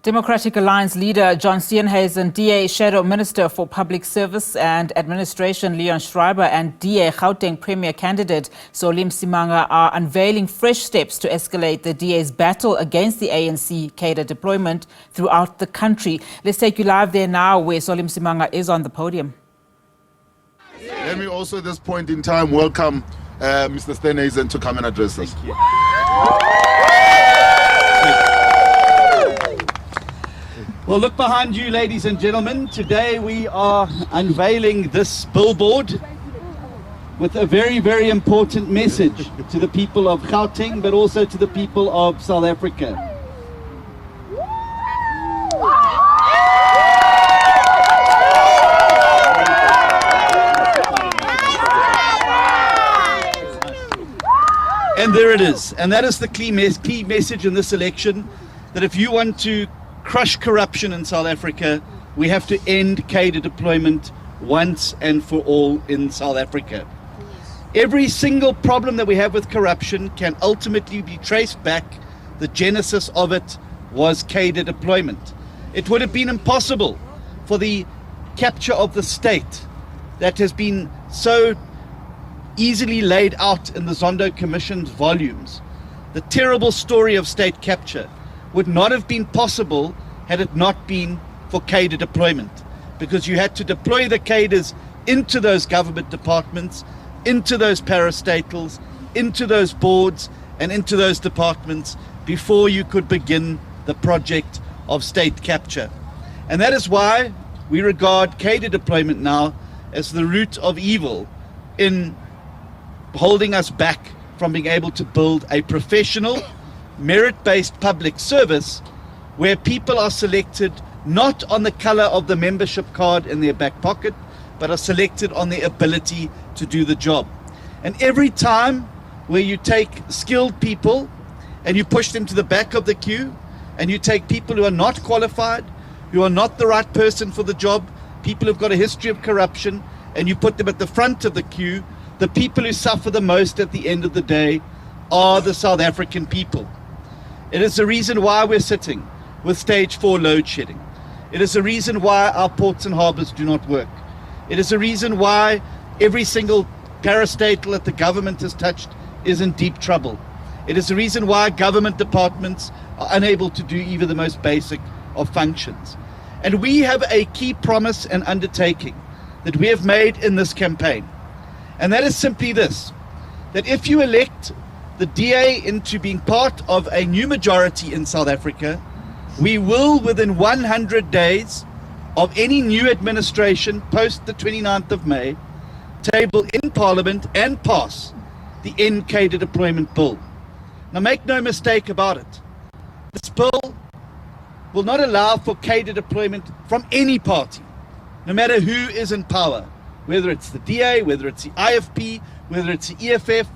Democratic Alliance leader John Steenhuisen, DA Shadow Minister for Public Service and Administration Leon Schreiber and DA Gauteng Premier candidate Msimanga are unveiling fresh steps to escalate the DA's battle against the ANC cadre deployment throughout the country. Let's take you live there now where Msimanga is on the podium. Let me also at this point in time welcome Mr. Steenhuisen to come and address us. Well, look behind you, ladies and gentlemen. Today we are unveiling this billboard with a very, very important message to the people of Gauteng, but also to the people of South Africa. And there it is. And that is the key message in this election, that if you want to crush corruption in South Africa, we have to end cadre deployment once and for all in South Africa. Every single problem that we have with corruption can ultimately be traced back. The genesis of it was cadre deployment. It would have been impossible for the capture of the state that has been so easily laid out in the Zondo Commission's volumes. The terrible story of state capture would not have been possible had it not been for cadre deployment, because you had to deploy the cadres into those government departments, into those parastatals, into those boards and into those departments before you could begin the project of state capture. And that is why we regard cadre deployment now as the root of evil in holding us back from being able to build a professional, merit-based public service where people are selected not on the color of the membership card in their back pocket, but are selected on their ability to do the job. And every time where you take skilled people and you push them to the back of the queue, and you take people who are not qualified, who are not the right person for the job, people who've got a history of corruption, and you put them at the front of the queue, the people who suffer the most at the end of the day are the South African people. It is the reason why we're sitting with stage 4 load shedding. It is the reason why our ports and harbours do not work. It is the reason why every single parastatal that the government has touched is in deep trouble. It is the reason why government departments are unable to do even the most basic of functions. And we have a key promise and undertaking that we have made in this campaign. And that is simply this, that if you elect the DA into being part of a new majority in South Africa, we will, within 100 days of any new administration post the 29th of May, table in Parliament and pass the End Cadre Deployment Bill. Now make no mistake about it, this bill will not allow for cadre deployment from any party, no matter who is in power, whether it's the DA, whether it's the IFP, whether it's the EFF,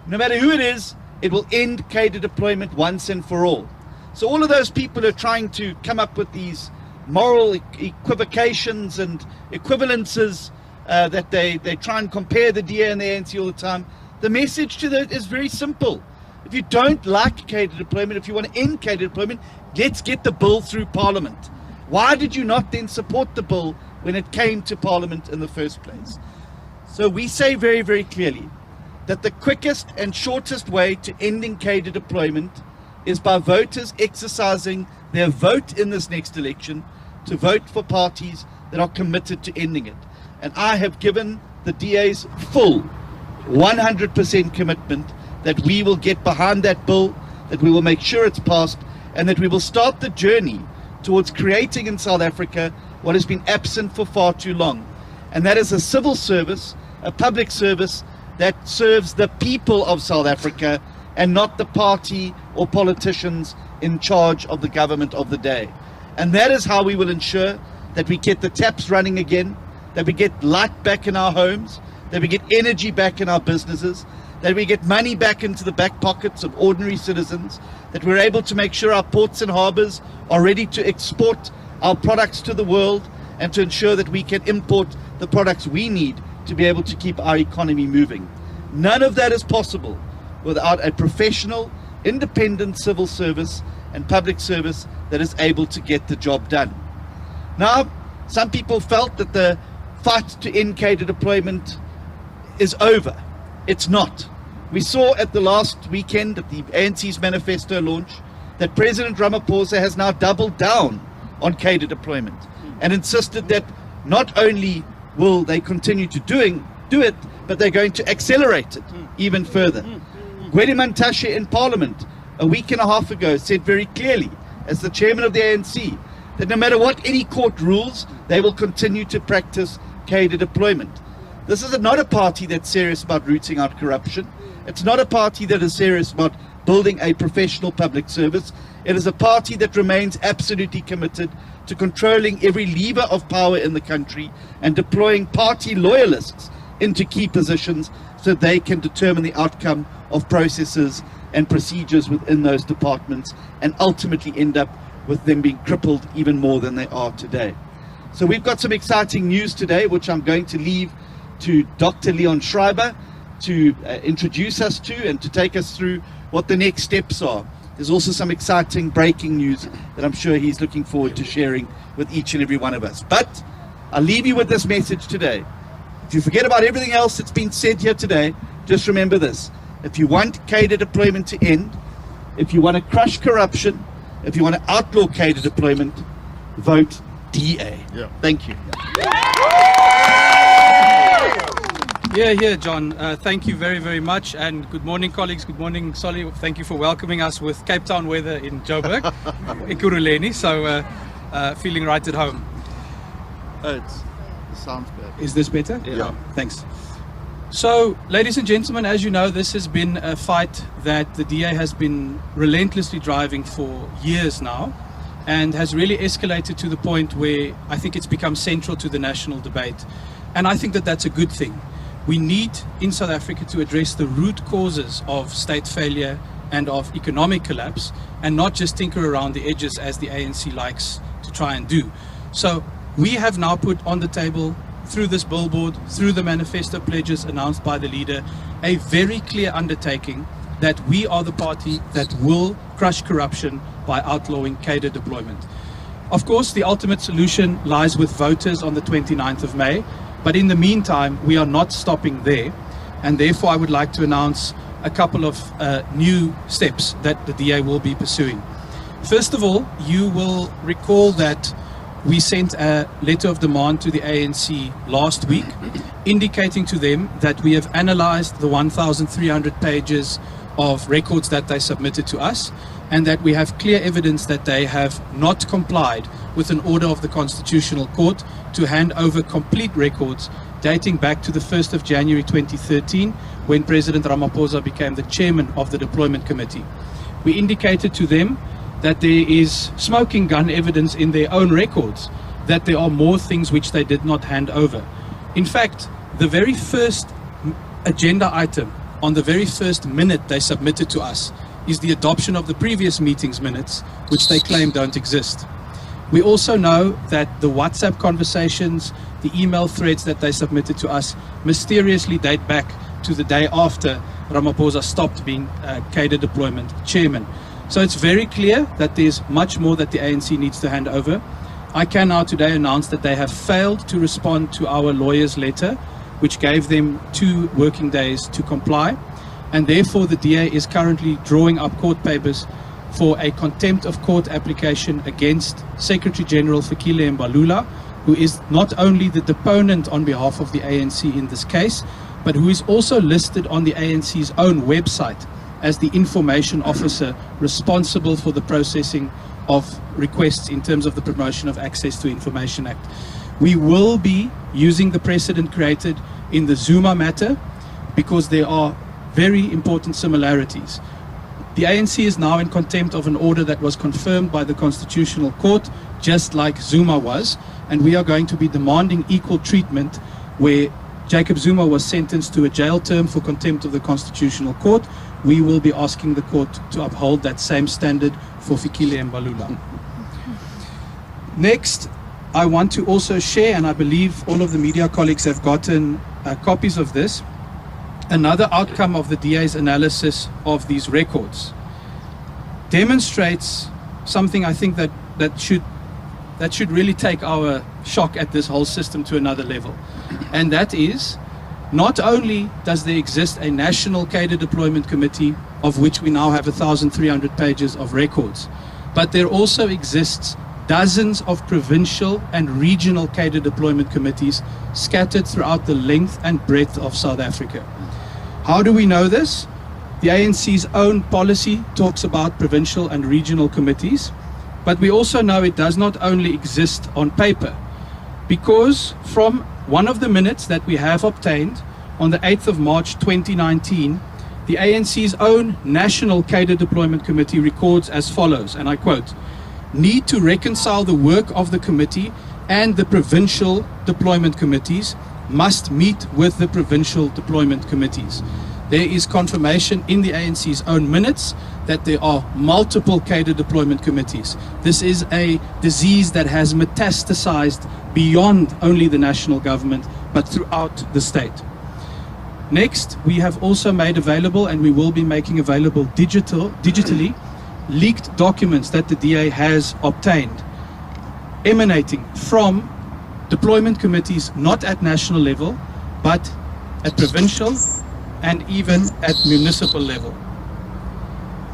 no matter who it is, it will end cadre deployment once and for all. So all of those people who are trying to come up with these moral equivocations and equivalences that they try and compare the DA and the ANC all the time, the message to that is very simple. If you don't like cadre deployment, if you want to end cadre deployment, let's get the bill through Parliament. Why did you not then support the bill when it came to Parliament in the first place? So we say very, very clearly that the quickest and shortest way to ending cadre deployment is by voters exercising their vote in this next election to vote for parties that are committed to ending it. And I have given the DA's full 100% commitment that we will get behind that bill, that we will make sure it's passed, and that we will start the journey towards creating in South Africa what has been absent for far too long. And that is a civil service, a public service that serves the people of South Africa and not the party or politicians in charge of the government of the day. And that is how we will ensure that we get the taps running again, that we get light back in our homes, that we get energy back in our businesses, that we get money back into the back pockets of ordinary citizens, that we're able to make sure our ports and harbours are ready to export our products to the world and to ensure that we can import the products we need to be able to keep our economy moving. None of that is possible without a professional, independent civil service and public service that is able to get the job done. Now, some people felt that the fight to end cadre deployment is over. It's not. We saw at the last weekend at the ANC's manifesto launch that President Ramaphosa has now doubled down on cadre deployment and insisted that not only will they continue to do it, but they're going to accelerate it even further. Gwede Mantashe in Parliament a week and a half ago said very clearly, as the chairman of the ANC, that no matter what any court rules, they will continue to practice cadre deployment. This is not a party that's serious about rooting out corruption. It's not a party that is serious about building a professional public service. It is a party that remains absolutely committed to controlling every lever of power in the country and deploying party loyalists into key positions so they can determine the outcome of processes and procedures within those departments and ultimately end up with them being crippled even more than they are today. So we've got some exciting news today, which I'm going to leave to Dr. Leon Schreiber to introduce us to and to take us through what the next steps are. There's also some exciting breaking news that I'm sure he's looking forward to sharing with each and every one of us. But I'll leave you with this message today. If you forget about everything else that's been said here today, just remember this. If you want cadre deployment to end, if you want to crush corruption, if you want to outlaw cadre deployment, vote DA. Yeah. Thank you. Yeah, John. Thank you very, very much. And good morning, colleagues. Good morning, Solly. Thank you for welcoming us with Cape Town weather in Joburg, Ekurhuleni. So feeling right at home. It sounds good. Is this better? Yeah. Thanks. So, ladies and gentlemen, as you know, this has been a fight that the DA has been relentlessly driving for years now and has really escalated to the point where I think it's become central to the national debate. And I think that that's a good thing. We need in South Africa to address the root causes of state failure and of economic collapse and not just tinker around the edges as the ANC likes to try and do. So we have now put on the table, through this billboard, through the manifesto pledges announced by the leader, a very clear undertaking that we are the party that will crush corruption by outlawing cadre deployment. Of course, the ultimate solution lies with voters on the 29th of May, but in the meantime, we are not stopping there, and therefore I would like to announce a couple of new steps that the DA will be pursuing. First of all, you will recall that we sent a letter of demand to the ANC last week, indicating to them that we have analyzed the 1,300 pages of records that they submitted to us, and that we have clear evidence that they have not complied with an order of the Constitutional Court to hand over complete records dating back to the 1st of January 2013, when President Ramaphosa became the chairman of the Deployment Committee. We indicated to them that there is smoking gun evidence in their own records, that there are more things which they did not hand over. In fact, the very first agenda item on the very first minute they submitted to us is the adoption of the previous meeting's minutes, which they claim don't exist. We also know that the WhatsApp conversations, the email threads that they submitted to us mysteriously date back to the day after Ramaphosa stopped being cadre deployment chairman. So it's very clear that there's much more that the ANC needs to hand over. I can now today announce that they have failed to respond to our lawyer's letter, which gave them 2 working days to comply. And therefore the DA is currently drawing up court papers for a contempt of court application against Secretary General Fikile Mbalula, who is not only the deponent on behalf of the ANC in this case, but who is also listed on the ANC's own website as the information officer responsible for the processing of requests in terms of the Promotion of Access to Information Act. We will be using the precedent created in the Zuma matter because there are very important similarities. The ANC is now in contempt of an order that was confirmed by the Constitutional Court, just like Zuma was, and we are going to be demanding equal treatment where Jacob Zuma was sentenced to a jail term for contempt of the Constitutional Court. We will be asking the court to uphold that same standard for Fikile Mbalula. Next, I want to also share, and I believe all of the media colleagues have gotten copies of this, another outcome of the DA's analysis of these records demonstrates something I think that should really take our shock at this whole system to another level. And that is, not only does there exist a national cadre deployment committee, of which we now have 1,300 pages of records, but there also exists dozens of provincial and regional cadre deployment committees scattered throughout the length and breadth of South Africa. How do we know this? The ANC's own policy talks about provincial and regional committees, but we also know it does not only exist on paper, because from one of the minutes that we have obtained on the 8th of March 2019, the ANC's own National Cadre Deployment Committee records as follows, and I quote, "Need to reconcile the work of the committee and the provincial deployment committees, must meet with the provincial deployment committees." There is confirmation in the ANC's own minutes that there are multiple cadre deployment committees. This is a disease that has metastasized beyond only the national government, but throughout the state. Next, we have also made available, and we will be making available digitally, leaked documents that the DA has obtained, emanating from deployment committees not at national level, but at provincial and even at municipal level.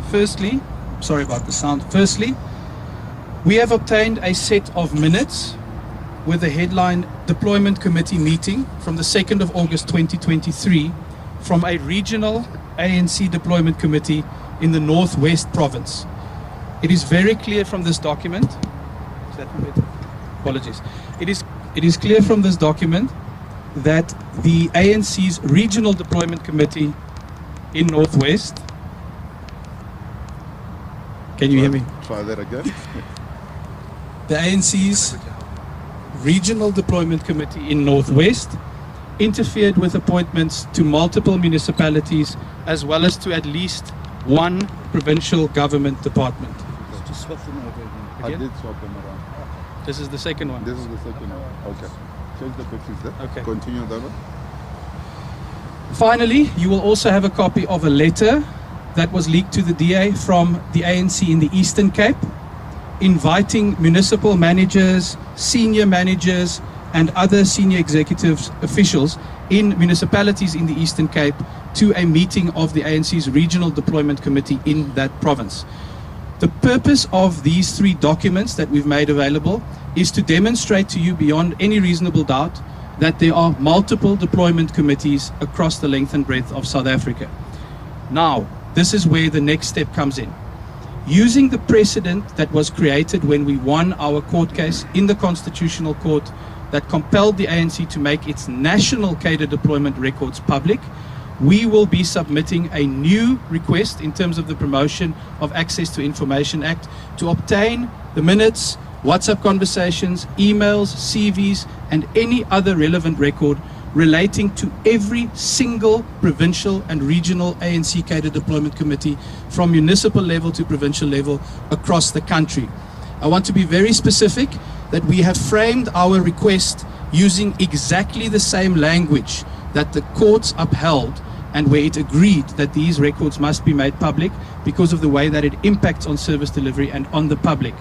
Firstly, sorry about the sound. Firstly, we have obtained a set of minutes with the headline Deployment Committee meeting from the 2nd of August 2023 from a regional ANC Deployment Committee in the Northwest Province. It is very clear from this document, is that better? Apologies. It is clear from this document that the ANC's Regional Deployment Committee in Northwest, can you hear me? Try that again. The ANC's Regional Deployment Committee in Northwest interfered with appointments to multiple municipalities as well as to at least one provincial government department. I did swap them around. This is the second one. This is the second one. Okay. Change the pictures there. Okay. Continue that one. Finally, you will also have a copy of a letter that was leaked to the DA from the ANC in the Eastern Cape, inviting municipal managers, senior managers, and other senior executives, officials in municipalities in the Eastern Cape to a meeting of the ANC's Regional Deployment Committee in that province. The purpose of these three documents that we've made available is to demonstrate to you beyond any reasonable doubt that there are multiple deployment committees across the length and breadth of South Africa. Now, this is where the next step comes in. Using the precedent that was created when we won our court case in the Constitutional Court that compelled the ANC to make its national cadre deployment records public, we will be submitting a new request in terms of the Promotion of Access to Information Act to obtain the minutes, WhatsApp conversations, emails, CVs, and any other relevant record relating to every single provincial and regional ANC cadre deployment committee from municipal level to provincial level across the country. I want to be very specific that we have framed our request using exactly the same language that the courts upheld and where it agreed that these records must be made public because of the way that it impacts on service delivery and on the public.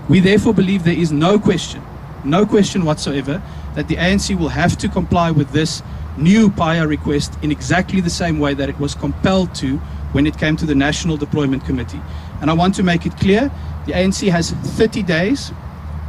We therefore believe there is no question whatsoever that the ANC will have to comply with this new PIA request in exactly the same way that it was compelled to when it came to the National Deployment Committee. And I want to make it clear, the ANC has 30 days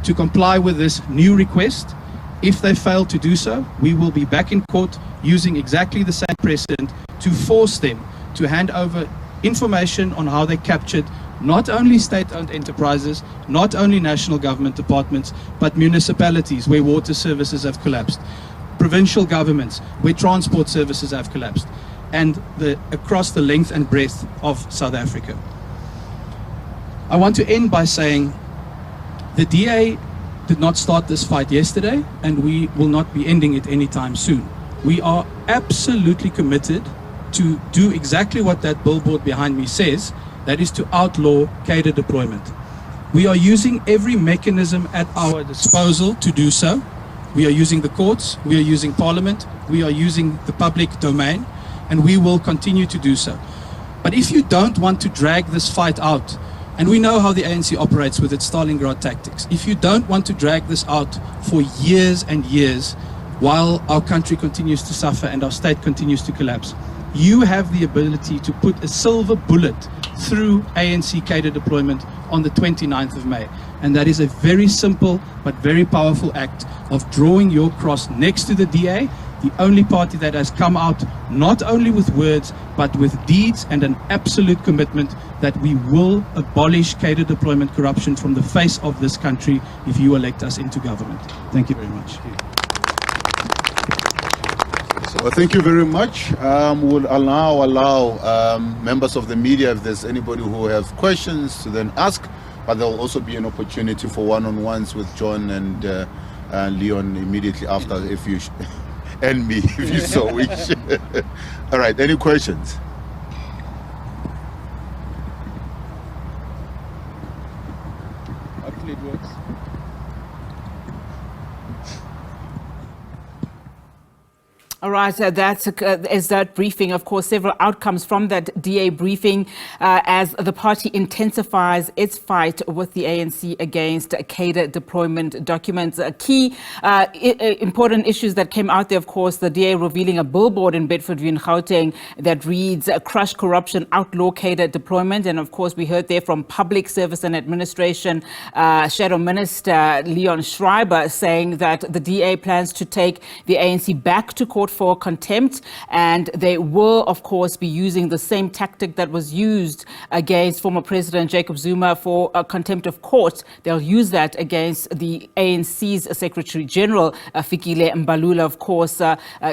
to comply with this new request. If they fail to do so, we will be back in court using exactly the same precedent to force them to hand over information on how they captured not only state-owned enterprises, not only national government departments, but municipalities where water services have collapsed, provincial governments where transport services have collapsed, and across the length and breadth of South Africa. I want to end by saying the DA did not start this fight yesterday, and we will not be ending it anytime soon. We are absolutely committed to do exactly what that billboard behind me says, that is to outlaw cadre deployment. We are using every mechanism at our disposal to do so. We are using the courts, we are using Parliament, we are using the public domain, and we will continue to do so. But if you don't want to drag this fight out And we know how the ANC operates with its Stalingrad tactics. If you don't want to drag this out for years and years while our country continues to suffer and our state continues to collapse, you have the ability to put a silver bullet through ANC cadre deployment on the 29th of May. And that is a very simple but very powerful act of drawing your cross next to the DA, the only party that has come out not only with words but with deeds and an absolute commitment that we will abolish cadre deployment corruption from the face of this country if you elect us into government. Thank you very much. So thank you very much. We'll allow members of the media, if there's anybody who has questions, to then ask. But there will also be an opportunity for one-on-ones with John and Leon immediately after, if you and me, if you so wish. All right, any questions? Hopefully it works. All right, is that briefing. Of course, several outcomes from that DA briefing as the party intensifies its fight with the ANC against cadre deployment documents. Key important issues that came out there, of course, the DA revealing a billboard in Bedfordview in Gauteng that reads, "Crush corruption, outlaw cadre deployment." And of course, we heard there from Public Service and Administration Shadow Minister Leon Schreiber saying that the DA plans to take the ANC back to court for contempt, and they will, of course, be using the same tactic that was used against former President Jacob Zuma for contempt of court. They'll use that against the ANC's Secretary General, Fikile Mbalula. Of course,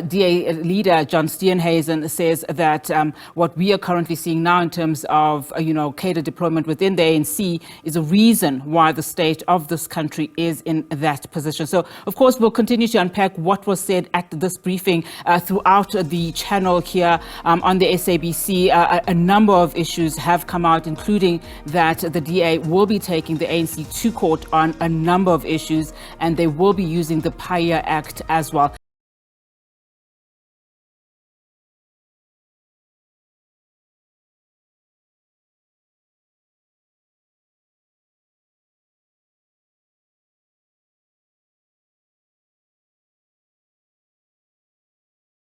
DA leader John Steenhuisen says that what we are currently seeing now in terms of, cadre deployment within the ANC is a reason why the state of this country is in that position. So, of course, we'll continue to unpack what was said at this briefing throughout the channel here on the SABC. A number of issues have come out, including that the DA will be taking the ANC to court on a number of issues, and they will be using the PAIA Act as well.